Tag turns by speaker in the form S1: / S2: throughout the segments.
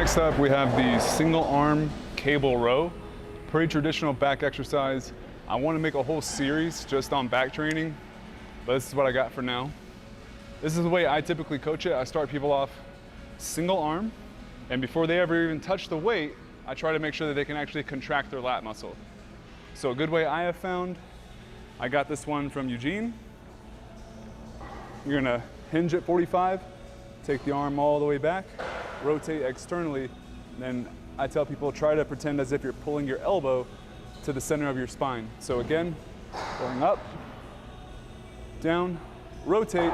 S1: Next up, we have the single arm cable row. Pretty traditional back exercise. I want to make a whole series just on back training, but this is what I got for now. This is the way I typically coach it. I start people off single arm, and before they ever even touch the weight, I try to make sure that they can actually contract their lat muscle. So a good way I have found, I got this one from Eugene. You're gonna hinge at 45, take the arm all the way back, rotate externally, then I tell people try to pretend as if you're pulling your elbow to the center of your spine. So again, going up, down, rotate,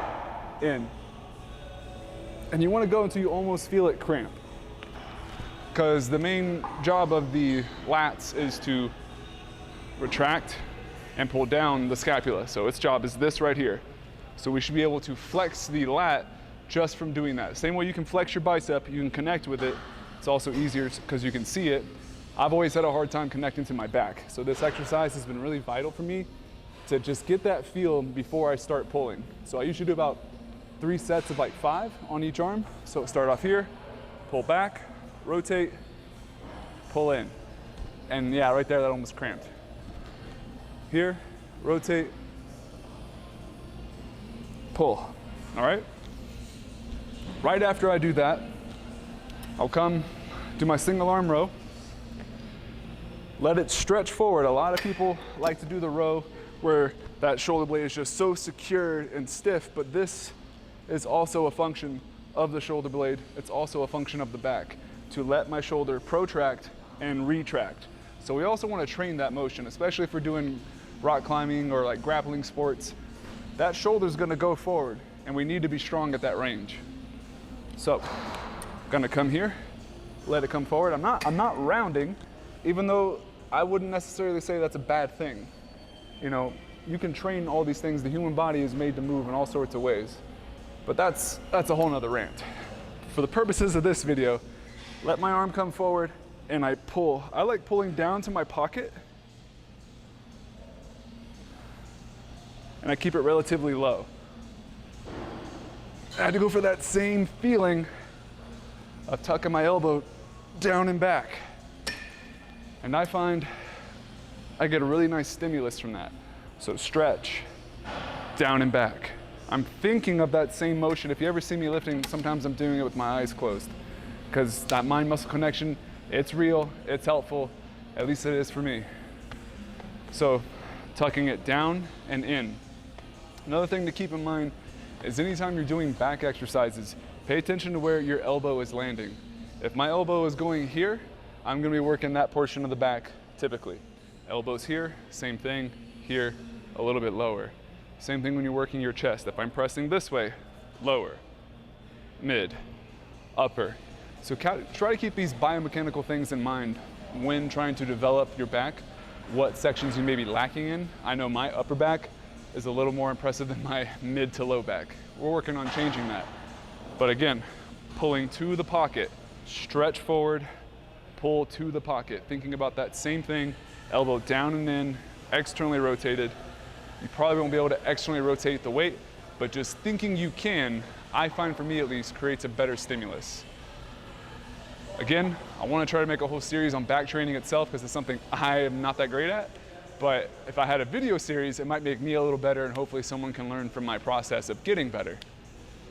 S1: in. And you want to go until you almost feel it cramp. Because the main job of the lats is to retract and pull down the scapula. So its job is this right here. So we should be able to flex the lat just from doing that. Same way you can flex your bicep, you can connect with it. It's also easier because you can see it. I've always had a hard time connecting to my back. So this exercise has been really vital for me to just get that feel before I start pulling. So I usually do about 3 sets of like 5 on each arm. So start off here, pull back, rotate, pull in. And yeah, right there, that almost cramped. Here, rotate, pull, all right? Right after I do that, I'll come do my single arm row. Let it stretch forward. A lot of people like to do the row where that shoulder blade is just so secure and stiff, but this is also a function of the shoulder blade. It's also a function of the back to let my shoulder protract and retract. So we also want to train that motion, especially if we're doing rock climbing or like grappling sports. That shoulder is going to go forward and we need to be strong at that range. So I'm going to come here, let it come forward. I'm not rounding, even though I wouldn't necessarily say that's a bad thing. You know, you can train all these things. The human body is made to move in all sorts of ways. But that's a whole nother rant. For the purposes of this video, let my arm come forward and I pull. I like pulling down to my pocket and I keep it relatively low. I had to go for that same feeling of tucking my elbow down and back. And I find I get a really nice stimulus from that. So stretch, down and back. I'm thinking of that same motion. If you ever see me lifting, sometimes I'm doing it with my eyes closed because that mind-muscle connection, it's real, it's helpful, at least it is for me. So tucking it down and in. Another thing to keep in mind is anytime you're doing back exercises, pay attention to where your elbow is landing. If my elbow is going here, I'm gonna be working that portion of the back typically. Elbows here, same thing, here, a little bit lower. Same thing when you're working your chest. If I'm pressing this way, lower, mid, upper. So try to keep these biomechanical things in mind when trying to develop your back, what sections you may be lacking in. I know my upper back is a little more impressive than my mid to low back. We're working on changing that. But again, pulling to the pocket, stretch forward, pull to the pocket. Thinking about that same thing, elbow down and in, externally rotated. You probably won't be able to externally rotate the weight, but just thinking you can, I find for me at least, creates a better stimulus. Again, I want to try to make a whole series on back training itself because it's something I am not that great at. But if I had a video series, it might make me a little better and hopefully someone can learn from my process of getting better.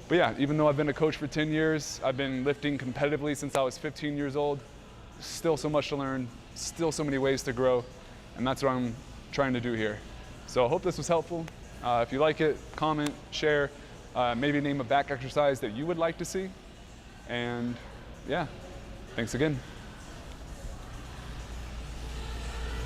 S1: But yeah, even though I've been a coach for 10 years, I've been lifting competitively since I was 15 years old, still so much to learn, still so many ways to grow, and that's what I'm trying to do here. So I hope this was helpful. If you like it, comment, share, maybe name a back exercise that you would like to see. And yeah, thanks again.